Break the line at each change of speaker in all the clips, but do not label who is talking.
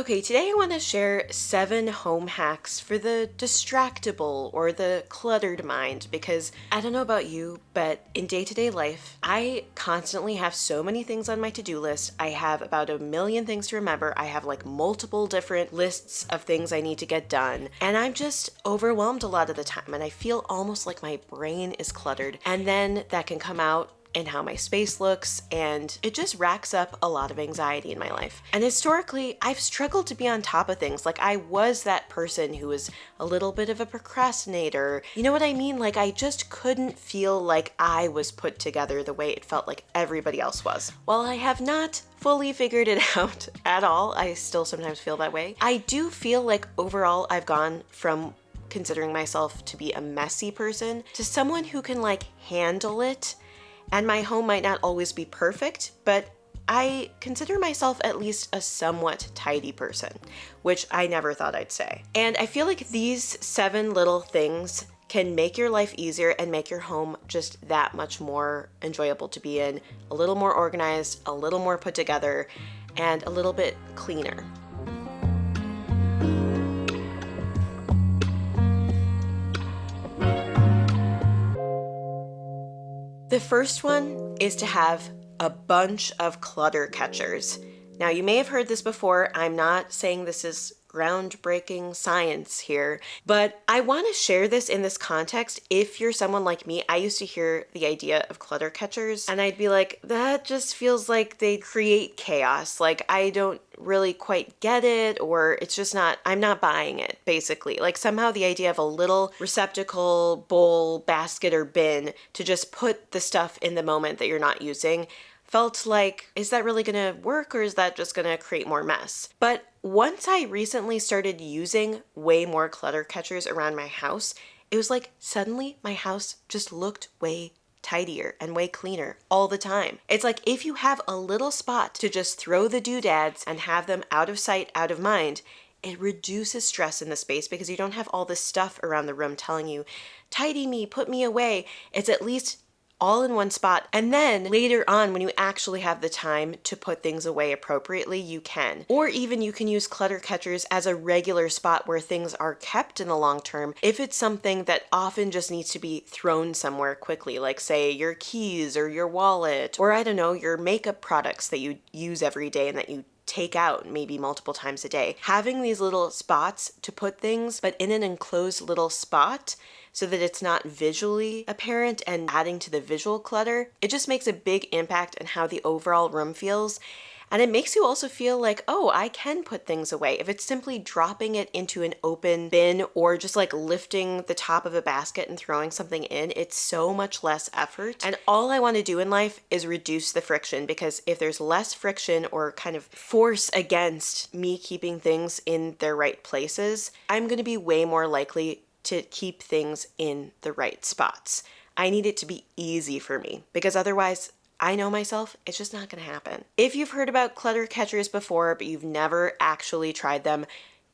Okay, today I want to share 7 home hacks for the distractible or the cluttered mind because I don't know about you, but in day-to-day life, I constantly have so many things on my to-do list. I have about a million things to remember. I have like multiple different lists of things I need to get done, and I'm just overwhelmed a lot of the time, and I feel almost like my brain is cluttered. And then that can come out and how my space looks, and it just racks up a lot of anxiety in my life. And historically, I've struggled to be on top of things. Like I was that person who was a little bit of a procrastinator. You know what I mean? Like I just couldn't feel like I was put together the way it felt like everybody else was. While I have not fully figured it out at all, I still sometimes feel that way. I do feel like overall I've gone from considering myself to be a messy person to someone who can like handle it. And my home might not always be perfect, but I consider myself at least a somewhat tidy person, which I never thought I'd say. And I feel like these 7 little things can make your life easier and make your home just that much more enjoyable to be in, a little more organized, a little more put together, and a little bit cleaner. The first one is to have a bunch of clutter catchers. Now, you may have heard this before. I'm not saying this is groundbreaking science here, but I want to share this in this context. If you're someone like me, I used to hear the idea of clutter catchers and I'd be like, that just feels like they create chaos. Like I don't really quite get it, or it's just not, I'm not buying it, basically. Like somehow the idea of a little receptacle, bowl, basket, or bin to just put the stuff in the moment that you're not using felt like, is that really gonna work, or is that just gonna create more mess? But once I recently started using way more clutter catchers around my house, it was like suddenly my house just looked way tidier and way cleaner all the time. It's like if you have a little spot to just throw the doodads and have them out of sight, out of mind, it reduces stress in the space because you don't have all this stuff around the room telling you, tidy me, put me away. It's at least all in one spot. And then later on, when you actually have the time to put things away appropriately, you can. Or even you can use clutter catchers as a regular spot where things are kept in the long term if it's something that often just needs to be thrown somewhere quickly, like say your keys or your wallet, or I don't know, your makeup products that you use every day and that you take out maybe multiple times a day. Having these little spots to put things, but in an enclosed little spot so that it's not visually apparent and adding to the visual clutter, it just makes a big impact on how the overall room feels. And it makes you also feel like, oh, I can put things away. If it's simply dropping it into an open bin or just like lifting the top of a basket and throwing something in, it's so much less effort. And all I want to do in life is reduce the friction, because if there's less friction or kind of force against me keeping things in their right places, I'm going to be way more likely to keep things in the right spots. I need it to be easy for me, because otherwise, I know myself, it's just not going to happen. If you've heard about clutter catchers before, but you've never actually tried them,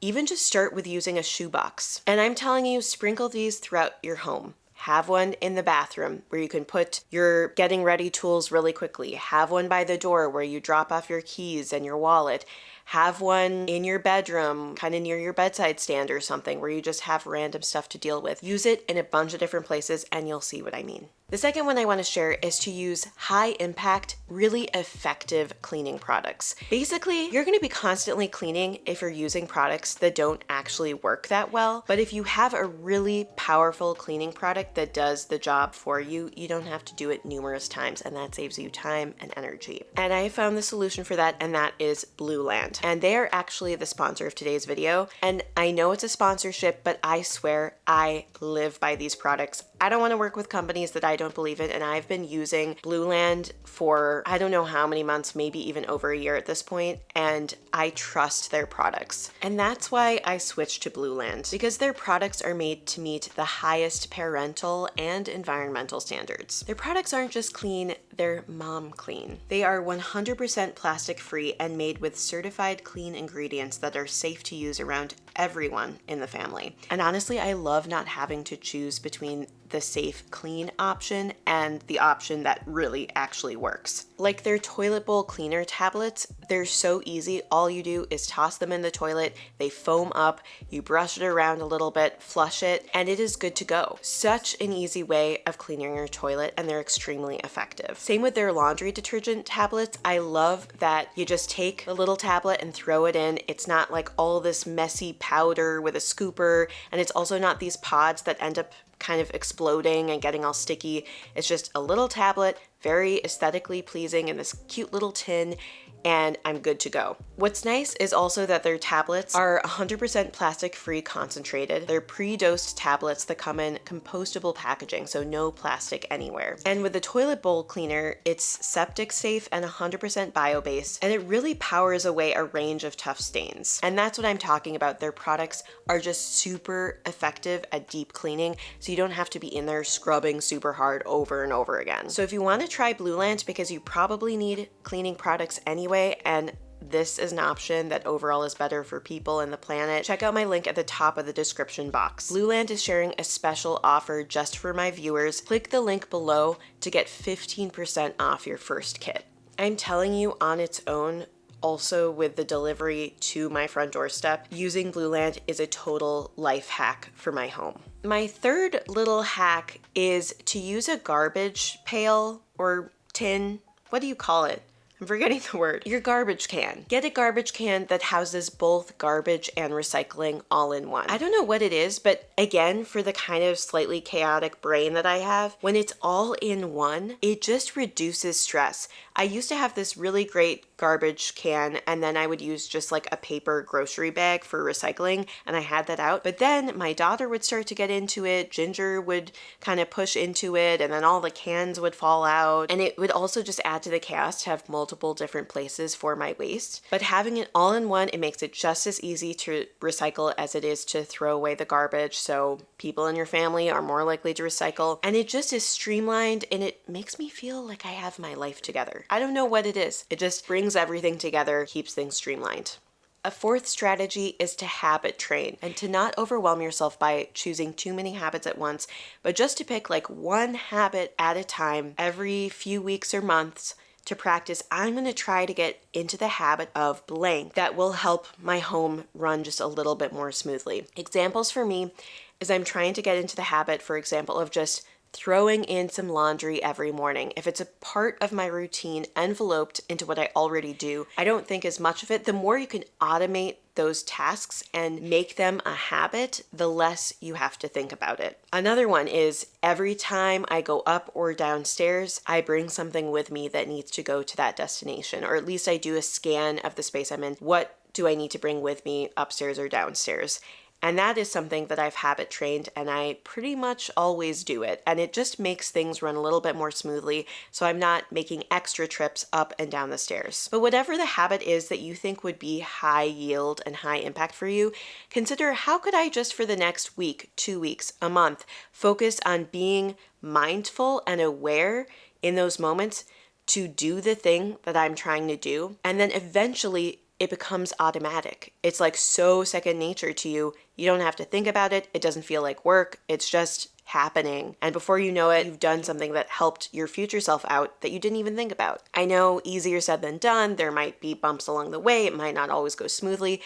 even just start with using a shoebox. And I'm telling you, sprinkle these throughout your home. Have one in the bathroom where you can put your getting ready tools really quickly. Have one by the door where you drop off your keys and your wallet. Have one in your bedroom, kind of near your bedside stand or something, where you just have random stuff to deal with. Use it in a bunch of different places and you'll see what I mean. The second one I want to share is to use high impact, really effective cleaning products. Basically, you're going to be constantly cleaning if you're using products that don't actually work that well. But if you have a really powerful cleaning product that does the job for you, you don't have to do it numerous times, and that saves you time and energy. And I found the solution for that, and that is Blueland. And they are actually the sponsor of today's video. And I know it's a sponsorship, but I swear I live by these products. I don't want to work with companies that I don't believe in, and I've been using Blueland for I don't know how many months, maybe even over a year at this point, and I trust their products. And that's why I switched to Blueland, because their products are made to meet the highest parental and environmental standards. Their products aren't just clean, they're mom clean. They are 100% plastic free and made with certified clean ingredients that are safe to use around everyone in the family. And honestly, I love not having to choose between the safe, clean option and the option that really actually works. Like their toilet bowl cleaner tablets, they're so easy. All you do is toss them in the toilet, they foam up, you brush it around a little bit, flush it, and it is good to go. Such an easy way of cleaning your toilet, and they're extremely effective. Same with their laundry detergent tablets. I love that you just take a little tablet and throw it in. It's not like all this messy powder with a scooper, and it's also not these pods that end up kind of exploding and getting all sticky. It's just a little tablet, very aesthetically pleasing in this cute little tin, and I'm good to go. What's nice is also that their tablets are 100% plastic-free concentrated. They're pre-dosed tablets that come in compostable packaging, so no plastic anywhere. And with the toilet bowl cleaner, it's septic safe and 100% bio-based, and it really powers away a range of tough stains. And that's what I'm talking about. Their products are just super effective at deep cleaning, so you don't have to be in there scrubbing super hard over and over again. So if you want to try Blueland, because you probably need cleaning products anyway, and this is an option that overall is better for people and the planet, check out my link at the top of the description box. Blueland is sharing a special offer just for my viewers. Click the link below to get 15% off your first kit. I'm telling you, on its own, also with the delivery to my front doorstep, using Blueland is a total life hack for my home. My third little hack is to use a garbage pail or tin. What do you call it? I'm forgetting the word. Your garbage can. Get a garbage can that houses both garbage and recycling all in one. I don't know what it is, but again, for the kind of slightly chaotic brain that I have, when it's all in one, it just reduces stress. I used to have this really great garbage can, and then I would use just like a paper grocery bag for recycling, and I had that out. But then my daughter would start to get into it, Ginger would kind of push into it, and then all the cans would fall out, and it would also just add to the chaos to have multiple different places for my waste. But having it all in one, it makes it just as easy to recycle as it is to throw away the garbage, so people in your family are more likely to recycle, and it just is streamlined, and it makes me feel like I have my life together. I don't know what it is. It just brings everything together, keeps things streamlined. A fourth strategy is to habit train and to not overwhelm yourself by choosing too many habits at once, but just to pick like one habit at a time every few weeks or months to practice. I'm going to try to get into the habit of blank that will help my home run just a little bit more smoothly. Examples for me is I'm trying to get into the habit, for example, of just throwing in some laundry every morning. If it's a part of my routine enveloped into what I already do, I don't think as much of it. The more you can automate those tasks and make them a habit, the less you have to think about it. Another one is every time I go up or downstairs, I bring something with me that needs to go to that destination, or at least I do a scan of the space I'm in. What do I need to bring with me upstairs or downstairs? And that is something that I've habit trained, and I pretty much always do it. And it just makes things run a little bit more smoothly, so I'm not making extra trips up and down the stairs. But whatever the habit is that you think would be high yield and high impact for you, consider how could I just for the next week, 2 weeks, a month, focus on being mindful and aware in those moments to do the thing that I'm trying to do. And then eventually it becomes automatic. It's like so second nature to you. You don't have to think about it. It doesn't feel like work. It's just happening. And before you know it, you've done something that helped your future self out that you didn't even think about. I know easier said than done. There might be bumps along the way. It might not always go smoothly.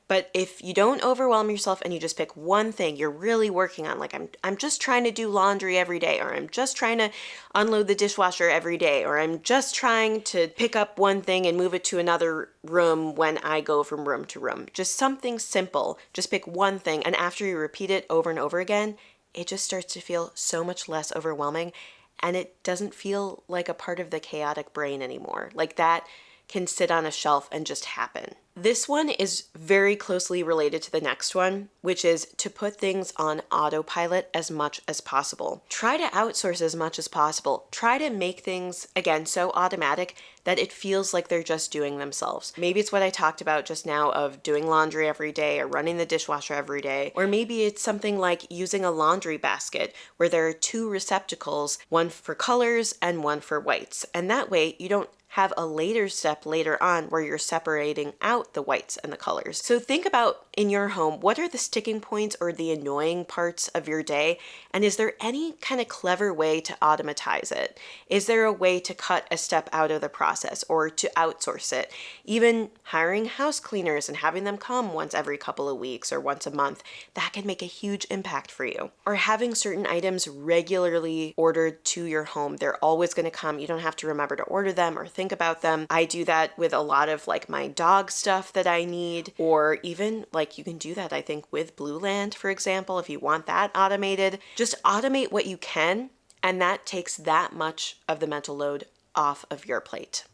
But if you don't overwhelm yourself and you just pick one thing you're really working on, like I'm just trying to do laundry every day, or I'm just trying to unload the dishwasher every day, or I'm just trying to pick up one thing and move it to another room when I go from room to room. Just something simple. Just pick one thing, and after you repeat it over and over again, it just starts to feel so much less overwhelming, and it doesn't feel like a part of the chaotic brain anymore. Like that can sit on a shelf and just happen. This one is very closely related to the next one, which is to put things on autopilot as much as possible. Try to outsource as much as possible. Try to make things, again, so automatic that it feels like they're just doing themselves. Maybe it's what I talked about just now of doing laundry every day or running the dishwasher every day. Or maybe it's something like using a laundry basket where there are two receptacles, one for colors and one for whites. And that way you don't have a later step later on where you're separating out the whites and the colors. So think about in your home, what are the sticking points or the annoying parts of your day? And is there any kind of clever way to automatize it? Is there a way to cut a step out of the process or to outsource it? Even hiring house cleaners and having them come once every couple of weeks or once a month, that can make a huge impact for you. Or having certain items regularly ordered to your home. They're always going to come. You don't have to remember to order them or think about them. I do that with a lot of like my dog stuff that I need, or even like you can do that, I think, with Blueland, for example, if you want that automated. Just automate what you can, and that takes that much of the mental load off of your plate.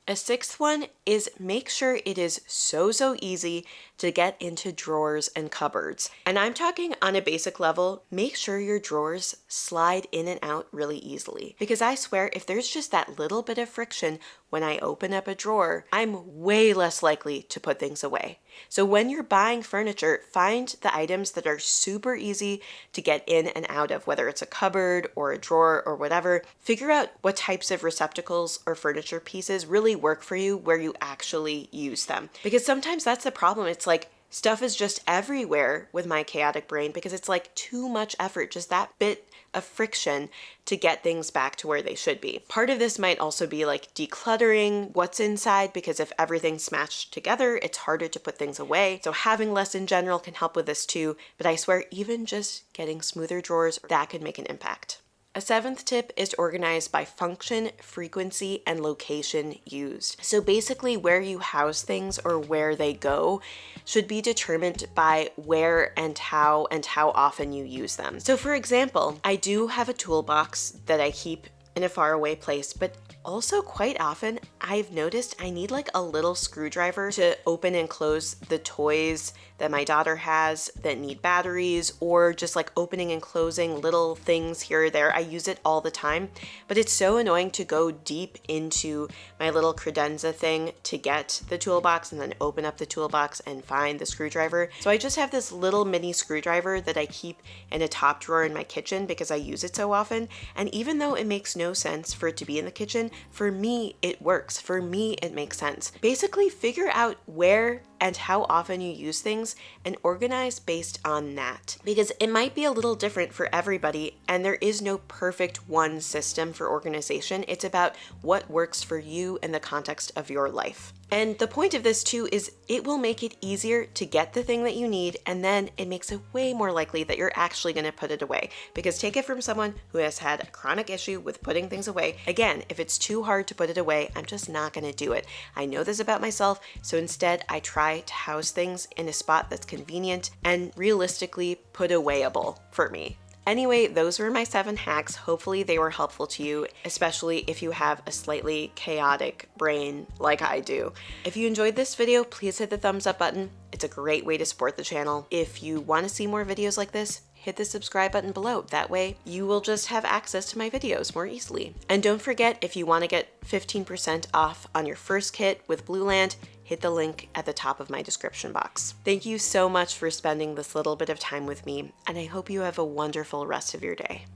A sixth one is make sure it is so easy to get into drawers and cupboards. And I'm talking on a basic level, make sure your drawers slide in and out really easily. Because I swear, if there's just that little bit of friction when I open up a drawer, I'm way less likely to put things away. So when you're buying furniture, find the items that are super easy to get in and out of, whether it's a cupboard or a drawer or whatever. Figure out what types of receptacles or furniture pieces really work for you where you actually use them. Because sometimes that's the problem. It's like stuff is just everywhere with my chaotic brain because it's like too much effort, just that bit of friction to get things back to where they should be. Part of this might also be like decluttering what's inside, because if everything's smashed together, it's harder to put things away. So having less in general can help with this too. But I swear, even just getting smoother drawers, that could make an impact. A seventh tip is to organize by function, frequency, and location used. So basically where you house things or where they go should be determined by where and how often you use them. So for example, I do have a toolbox that I keep in a faraway place, but also quite often I've noticed I need like a little screwdriver to open and close the toys that my daughter has that need batteries, or just like opening and closing little things here or there. I use it all the time, but it's so annoying to go deep into my little credenza thing to get the toolbox and then open up the toolbox and find the screwdriver. So I just have this little mini screwdriver that I keep in a top drawer in my kitchen because I use it so often. And even though it makes no sense for it to be in the kitchen, for me, it works. For me, it makes sense. Basically, figure out where and how often you use things and organize based on that. Because it might be a little different for everybody, and there is no perfect one system for organization. It's about what works for you in the context of your life. And the point of this too is it will make it easier to get the thing that you need, and then it makes it way more likely that you're actually going to put it away. Because take it from someone who has had a chronic issue with putting things away. Again, if it's too hard to put it away, I'm just not going to do it. I know this about myself, so instead I try to house things in a spot that's convenient and realistically put awayable for me. Anyway, those were my 7 hacks. Hopefully they were helpful to you, especially if you have a slightly chaotic brain like I do. If you enjoyed this video, please hit the thumbs up button. It's a great way to support the channel. If you want to see more videos like this, hit the subscribe button below. That way you will just have access to my videos more easily. And don't forget, if you want to get 15% off on your first kit with Blueland, hit the link at the top of my description box. Thank you so much for spending this little bit of time with me, and I hope you have a wonderful rest of your day.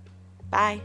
Bye.